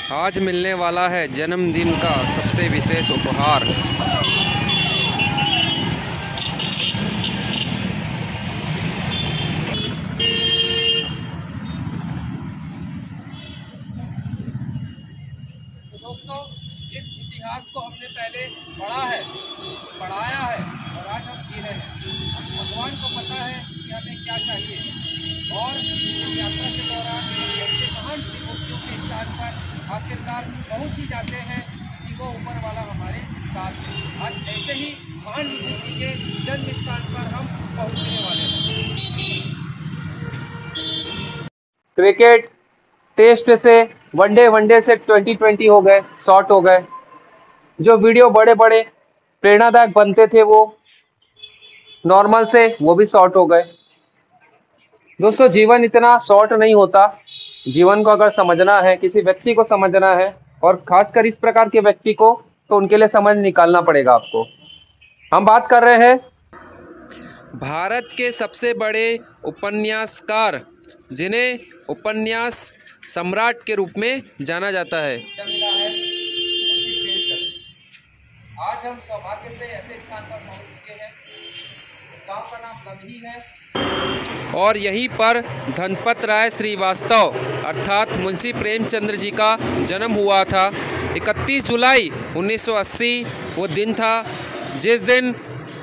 आज मिलने वाला है जन्मदिन का सबसे विशेष उपहार। तो दोस्तों, जिस इतिहास को हमने पहले पढ़ाया है और आज हम जी रहे हैं, भगवान को पता है कि हमें क्या चाहिए और इस यात्रा के दौरान ऐसे महान विभूतियों के स्थान पर आखिरकार पहुंच ही जाते हैं कि वो ऊपर वाला हमारे साथ है। आज ऐसे ही महान विभूति के जन्म स्थान पर हम पहुंचने वाले हैं। क्रिकेट टेस्ट से वनडे से 2020 हो गए, शॉर्ट हो गए। जो वीडियो बड़े बड़े प्रेरणादायक बनते थे वो नॉर्मल से वो भी शॉर्ट हो गए। दोस्तों, जीवन इतना शॉर्ट नहीं होता। जीवन को अगर समझना है, किसी व्यक्ति को समझना है और खासकर इस प्रकार के व्यक्ति को, तो उनके लिए समझ निकालना पड़ेगा आपको। हम बात कर रहे हैं भारत के सबसे बड़े उपन्यासकार, जिन्हें उपन्यास सम्राट के रूप में जाना जाता है। मिला है मुंशी प्रेमचंद। आज हम सौभाग्य से ऐसे स्थान पर पहुंच चुके हैं। इस गांव का नाम लम्ही है और यहीं पर धनपत राय श्रीवास्तव अर्थात मुंशी प्रेमचंद्र जी का जन्म हुआ था। 31 जुलाई 1980 वो दिन था जिस दिन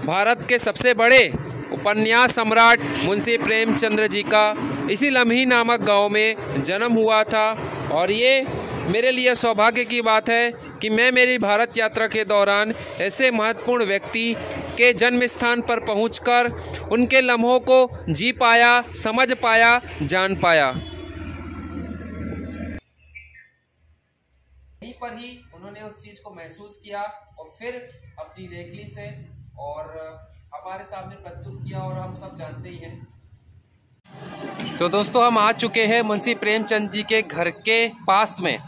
भारत के सबसे बड़े उपन्यास सम्राट मुंशी प्रेमचंद्र जी का इसी लम्ही नामक गांव में जन्म हुआ था। और ये मेरे लिए सौभाग्य की बात है कि मैं मेरी भारत यात्रा के दौरान ऐसे महत्वपूर्ण व्यक्ति के जन्म स्थान पर पहुंचकर उनके लम्हों को जी पाया, समझ पाया, जान पाया। यहीं पर ही उन्होंने उस चीज़ को महसूस किया और फिर अपनी लेखनी से और हमारे सामने प्रस्तुत किया और हम सब जानते ही हैं। तो दोस्तों, हम आ चुके हैं मुंशी प्रेमचंद जी के घर के पास में।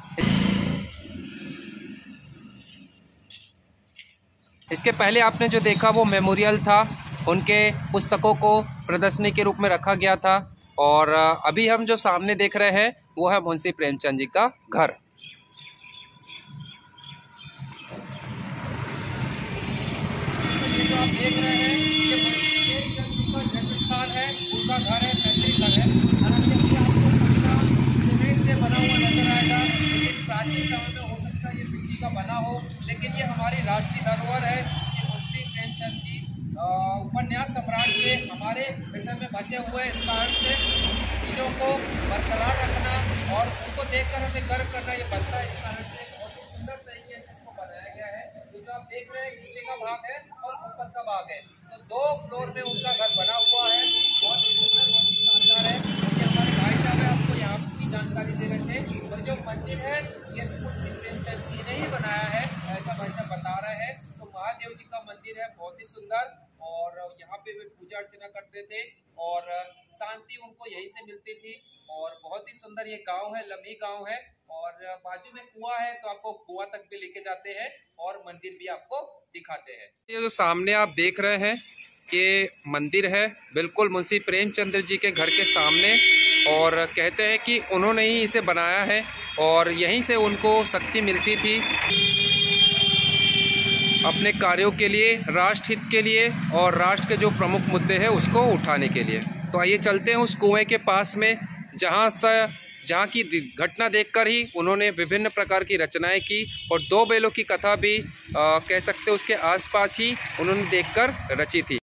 इसके पहले आपने जो देखा वो मेमोरियल था, उनके पुस्तकों को प्रदर्शनी के रूप में रखा गया था। और अभी हम जो सामने देख रहे हैं वो है मुंशी प्रेमचंद जी का घर। ये जो आप देख रहे हैं ये मुंशी प्रेमचंद जी का जन्म स्थान है, उनका घर है, पैतृक घर है। हालांकि अभी आपको पक्का सीमेंट से बना हुआ नजर आएगा, लेकिन प्राचीन समय में हो सकता है ये मिट्टी का बना हो। लेकिन ये हमारी राष्ट्रीय धरोहर है कि मुंशी प्रेमचंद जी उपन्यास सम्राट के हमारे हृदय में बसे हुए इस कारण से चीज़ों को बरकरार रखना और उनको देखकर हमें गर्व करना ये बनता है। इस कारण से बहुत ही सुंदर तरीके से इसको बनाया गया है। जो आप देख रहे हैं नीचे का भाग है और ऊपर का भाग है, तो 2 फ्लोर में उनका घर बना हुआ है। बहुत ही सुंदर, बहुत ही शानदार है। क्योंकि हमारे भाई साहब है आपको यहाँ की जानकारी दे रहे थे। और जो मंदिर है ये मुंशी प्रेमचंद जी ने ही बनाया है, ऐसा भाई साहब बता रहे हैं। तो महादेव जी का मंदिर है, बहुत ही सुंदर, और यहाँ पे वे पूजा अर्चना करते थे और शांति उनको यहीं से मिलती थी। और बहुत ही सुंदर ये गांव है, लम्ही गांव है, और बाजू में कुआं है, तो आपको कुआं तक भी लेके जाते हैं और मंदिर भी आपको दिखाते हैं। ये जो सामने आप देख रहे हैं कि मंदिर है बिल्कुल मुंशी प्रेमचंद्र जी के घर के सामने, और कहते हैं कि उन्होंने ही इसे बनाया है और यहीं से उनको शक्ति मिलती थी अपने कार्यों के लिए, राष्ट्र हित के लिए और राष्ट्र के जो प्रमुख मुद्दे हैं उसको उठाने के लिए। तो आइए चलते हैं उस कुएं के पास में, जहाँ की घटना देखकर ही उन्होंने विभिन्न प्रकार की रचनाएं की और 2 बैलों की कथा भी कह सकते हैं उसके आसपास ही उन्होंने देखकर रची थी।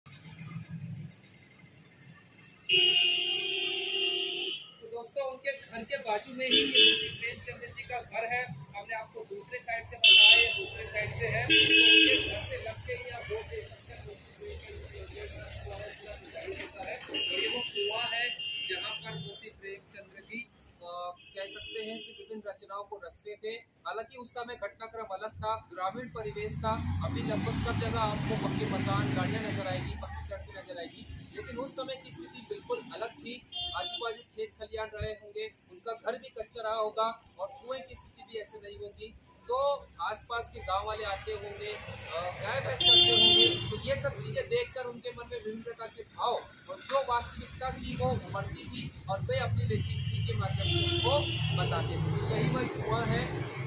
तो दोस्तों, उनके घर के बाजू में ही मुंशी प्रेमचंद जी का घर है। हमने आपको दूसरे साइड से बताया, ये दूसरे साइड से है। तो उनके घर से लग के ही आप बोल दे सकते हैं ये वो कुआं है जहाँ पर मुंशी प्रेमचंद जी कह सकते हैं कि विभिन्न रचनाओं को रचते थे। हालांकि उस समय घटनाक्रम अलग था, ग्रामीण परिवेश था। अभी लगभग सब जगह आपको पक्के मकान, गाड़ियाँ नजर आएगी, पक्की सड़कें नजर आएगी, लेकिन उस समय की स्थिति बिल्कुल अलग थी। आजू बाजू खेत खलियान रहे होंगे, उनका घर भी कच्चा रहा होगा और कुएं की स्थिति भी ऐसे नहीं होगी। तो आसपास के गांव वाले आते होंगे, गाय भैंस करते होंगे, तो ये सब चीज़ें देखकर उनके मन में विभिन्न प्रकार के भाव और जो वास्तविकता थी वो उमड़ती थी और वे अपनी लेखनी के माध्यम से उनको बताते थे। यही वह कुआं है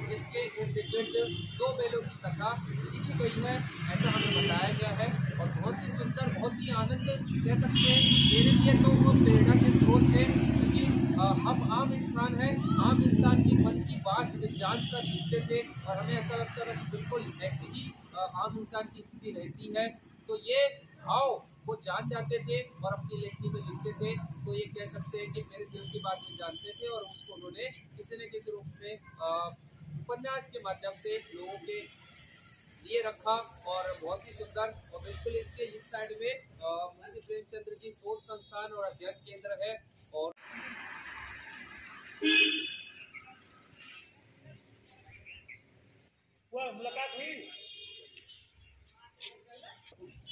जिसके इर्द गिर्द 2 बैलों की कथा लिखी गई है, ऐसा हमें बताया गया है। और बहुत ही सुंदर, बहुत ही आनंद कह सकते हैं। मेरे लिए तो वो प्रेरणा के स्रोत है, क्योंकि हम आम इंसान हैं, आम इंसान की मन की बात जानकर लिखते थे और हमें ऐसा लगता था कि बिल्कुल ऐसी ही आम इंसान की स्थिति रहती है। तो ये भाव वो जान जाते थे और अपनी लेखनी में लिखते थे। तो ये कह सकते हैं कि मेरे दिल की बात में जानते थे और उसको उन्होंने किसी न किसी रूप में उपन्यास के माध्यम से लोगों के लिए रखा। और बहुत ही सुंदर, और बिल्कुल इसके इस साइड में मुंशी प्रेमचंद्र जी शोध संस्थान और अध्ययन केंद्र है। और मुलाकात हुई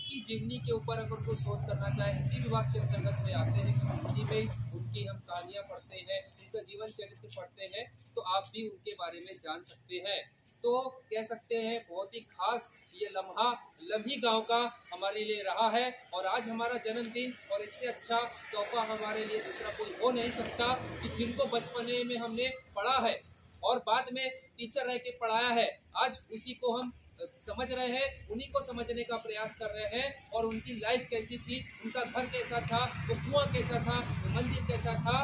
की जीवनी के ऊपर अगर कोई शोध करना चाहे, हिंदी विभाग के अंतर्गत में आते हैं, हिंदी में उनकी हम कहानियाँ पढ़ते हैं, उनका जीवन चरित्र पढ़ते हैं, तो आप भी उनके बारे में जान सकते हैं। तो कह सकते हैं बहुत ही खास ये लम्हा लम्ही गांव का हमारे लिए रहा है। और आज हमारा जन्मदिन, और इससे अच्छा तोहफा हमारे लिए दूसरा कोई हो नहीं सकता कि जिनको बचपने में हमने पढ़ा है और बाद में टीचर रह के पढ़ाया है, आज उसी को हम समझ रहे हैं, उन्हीं को समझने का प्रयास कर रहे हैं। और उनकी लाइफ कैसी थी, उनका घर कैसा था, वो कुआं कैसा था, वो मंदिर कैसा था,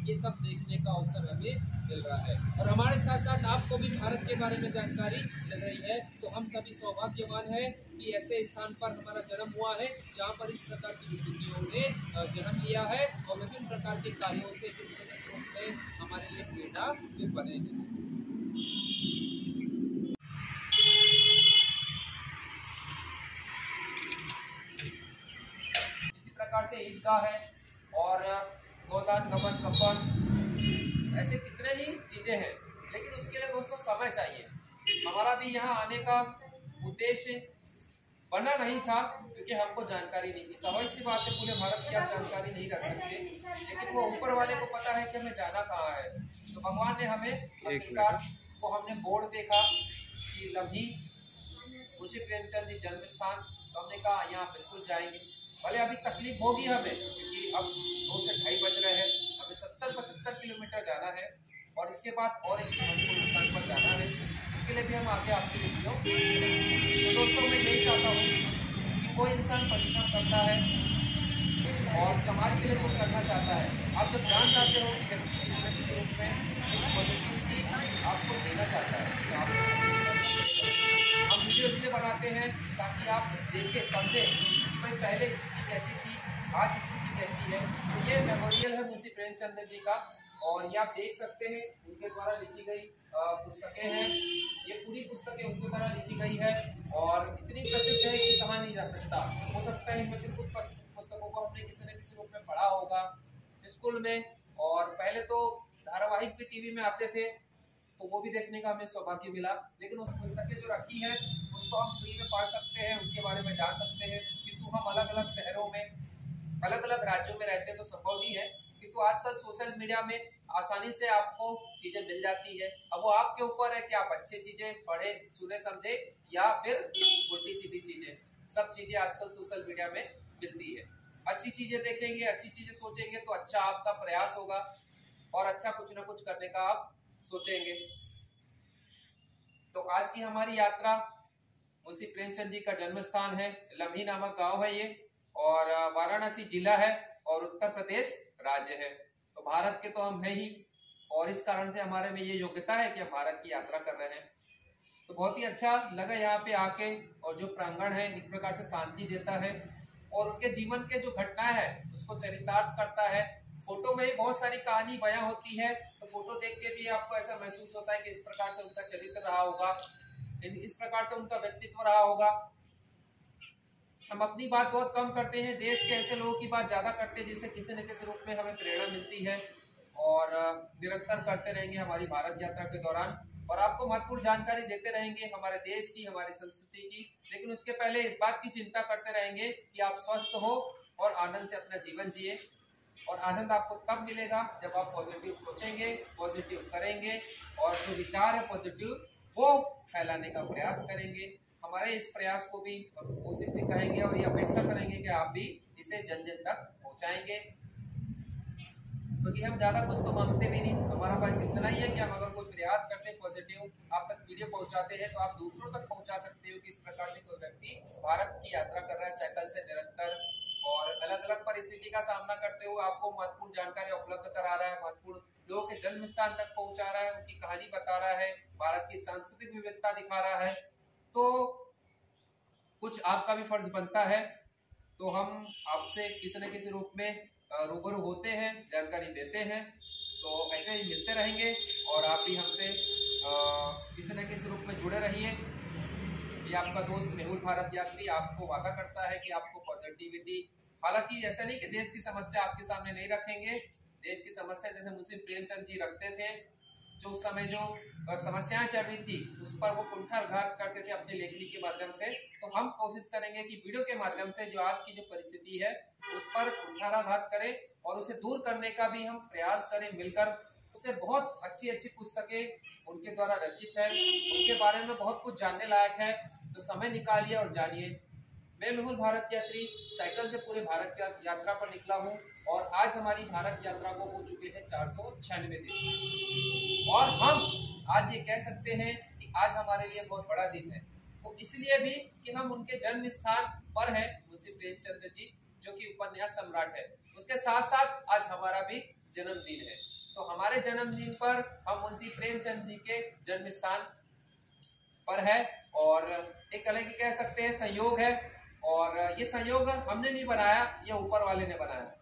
ये सब देखने का अवसर हमें मिल रहा है। और हमारे साथ साथ आपको भी भारत के बारे में जानकारी मिल रही है। तो हम सभी सौभाग्यवान हैं कि ऐसे स्थान पर हमारा जन्म हुआ है जहाँ पर इस प्रकार की विभूतियों ने जन्म लिया है और विभिन्न प्रकार के कार्यों से किसी न किसी रूप में हमारे लिए प्रेरणा भी बने हैं। इसी प्रकार से ईदगाह है और गोदान, गबन, कफन, ऐसे कितने ही चीज़ें हैं। लेकिन उसके लिए दोस्तों समय चाहिए। हमारा भी यहाँ आने का उद्देश्य बना नहीं था क्योंकि हमको जानकारी नहीं थी। स्वाभाविक सी बात है, पूरे भारत की आप जानकारी नहीं रख सकते, लेकिन वो ऊपर वाले को पता है कि हमें जाना कहाँ है। तो भगवान ने हमें आखिरकार वो हमने बोर्ड देखा कि लम्ही मुंशी प्रेमचंद जी जन्म स्थान, तो हमने कहा यहाँ बिल्कुल जाएंगे। भले अभी तकलीफ होगी हमें, क्योंकि अब 2 से 2.5 बज रहे हैं, हमें 70-75 किलोमीटर जाना है और इसके बाद और एक महत्वपूर्ण स्थान पर जाना है। इसके लिए भी हम आगे आपके वीडियो। तो दोस्तों मैं यही चाहता हूँ कि कोई इंसान परिश्रम करता है और समाज के लिए कुछ करना चाहता है। आप जब जान जाते हो कि व्यक्ति किसी न किसी रूप में एक पॉजिटिविटी आपको देना चाहता है, तो आप हम वीडियो इसलिए बनाते हैं ताकि आप देखें, समझें कि भाई पहले स्थिति कैसी थी, आज स्थिति कैसी है। तो ये मेमोरियल है मुंशी प्रेमचंद जी का, और ये आप देख सकते हैं उनके द्वारा लिखी गई पुस्तकें हैं। ये पूरी पुस्तकें उनके द्वारा लिखी गई है और इतनी प्रसिद्ध है कि कहा नहीं जा सकता। हो सकता है इनमें से कुछ पुस्तकों को हमने किसी न किसी रूप में पढ़ा होगा स्कूल में, और पहले तो धारावाहिक भी टीवी में आते थे, तो वो भी देखने का हमें सौभाग्य मिला। लेकिन उस पुस्तकें जो रखी है उसको हम फ्री में पढ़ सकते हैं, उनके बारे में जान सकते हैं। किंतु हम अलग अलग शहरों में, अलग अलग राज्यों में रहते हैं तो संभव नहीं है। किंतु आजकल सोशल मीडिया में आसानी से आपको चीज़ें मिल जाती है। अब वो आपके ऊपर है कि आप अच्छी चीज़ें पढ़ें, सुने, समझे, या फिर उल्टी सीधी चीज़ें। सब चीज़ें आजकल सोशल मीडिया में मिलती है। अच्छी चीज़ें देखेंगे, अच्छी चीज़ें सोचेंगे तो अच्छा आपका प्रयास होगा और अच्छा कुछ ना कुछ करने का आप सोचेंगे। तो आज की हमारी यात्रा मुंशी प्रेमचंद जी का जन्म स्थान है, लम्ही नामक गांव है ये, और वाराणसी जिला है और उत्तर प्रदेश राज्य है। तो भारत के तो हम है ही, और इस कारण से हमारे में ये योग्यता है कि हम भारत की यात्रा कर रहे हैं। तो बहुत ही अच्छा लगा यहाँ पे आके, और जो प्रांगण है एक प्रकार से शांति देता है और उनके जीवन के जो घटनाएं है उसको चरितार्थ करता है। फोटो में ही बहुत सारी कहानी बयां होती है, तो फोटो देख के भी आपको ऐसा महसूस होता है कि इस प्रकार से उनका चरित्र रहा होगा, इस प्रकार से उनका व्यक्तित्व रहा होगा। हम अपनी बात बहुत कम करते हैं, देश के ऐसे लोगों की बात ज़्यादा करते हैं जिससे किसी न किसी रूप में हमें प्रेरणा मिलती है, और निरंतर करते रहेंगे हमारी भारत यात्रा के दौरान, और आपको महत्वपूर्ण जानकारी देते रहेंगे हमारे देश की, हमारी संस्कृति की। लेकिन उसके पहले इस बात की चिंता करते रहेंगे कि आप स्वस्थ हो और आनंद से अपना जीवन जिए। और आनंद आपको तब मिलेगा जब आप पॉजिटिव सोचेंगे, पॉजिटिव करेंगे, और जो विचार है पॉजिटिव वो फैलाने का प्रयास करेंगे। हमारे इस प्रयास को भी कोशिश से कहेंगे और ये अपेक्षा करेंगे कि आप भी इसे जन जन तक पहुंचाएंगे, क्योंकि हम ज़्यादा कुछ तो मांगते भी नहीं। हमारा बस इतना ही है कि हम अगर कोई प्रयास करते हैं पॉजिटिव आप तक वीडियो पहुंचाते हैं तो आप दूसरों तक पहुंचा सकते हो कि इस प्रकार से कोई व्यक्ति भारत की यात्रा कर रहा है साइकिल से निरंतर, और अलग अलग परिस्थिति का सामना करते हुए आपको महत्वपूर्ण जानकारी उपलब्ध करा रहा है, महत्वपूर्ण लोगों के जन्म स्थान तक पहुंचा रहा है, उनकी कहानी बता रहा है, भारत की सांस्कृतिक विविधता दिखा रहा है। तो कुछ आपका भी फर्ज बनता है, तो हम आपसे किसी न किसी रूप में रूबरू होते हैं, जानकारी देते हैं, तो ऐसे ही मिलते रहेंगे और आप भी हमसे किसी न किसी रूप में जुड़े रहिए। ये आपका दोस्त मेहुल भारत यात्री आपको वादा करता है कि आपको पॉजिटिविटी, हालांकि ऐसा नहीं कि देश की समस्या आपके सामने नहीं रखेंगे, देश की समस्या जैसे मुंशी प्रेमचंद जी रखते थे, जो उस समय जो समस्याएं चल रही थी उस पर वो कुंठाघात करते थे अपनी लेखनी के माध्यम से, तो हम कोशिश करेंगे कि वीडियो के माध्यम से जो आज की जो परिस्थिति है उस पर कुंठाघात करें और उसे दूर करने का भी हम प्रयास करें मिलकर। उससे बहुत अच्छी अच्छी पुस्तकें उनके द्वारा रचित है, उनके बारे में बहुत कुछ जानने लायक है, तो समय निकालिए और जानिए। मैं मेहुल भारत यात्री साइकिल से पूरे भारत की यात्रा पर निकला हूँ और आज हमारी भारत यात्रा को हो चुके हैं 496 दिन, और हम आज ये कह सकते हैं कि आज हमारे लिए बहुत बड़ा दिन है। वो इसलिए भी कि हम उनके जन्म स्थान पर है, मुंशी प्रेमचंद जी जो कि उपन्यास सम्राट है, उसके साथ साथ आज हमारा भी जन्मदिन है। तो हमारे जन्मदिन पर हम मुंशी प्रेमचंद जी के जन्म स्थान पर है और एक अलग ही कह सकते हैं संयोग है, और ये संयोग हमने नहीं बनाया, ये ऊपर वाले ने बनाया।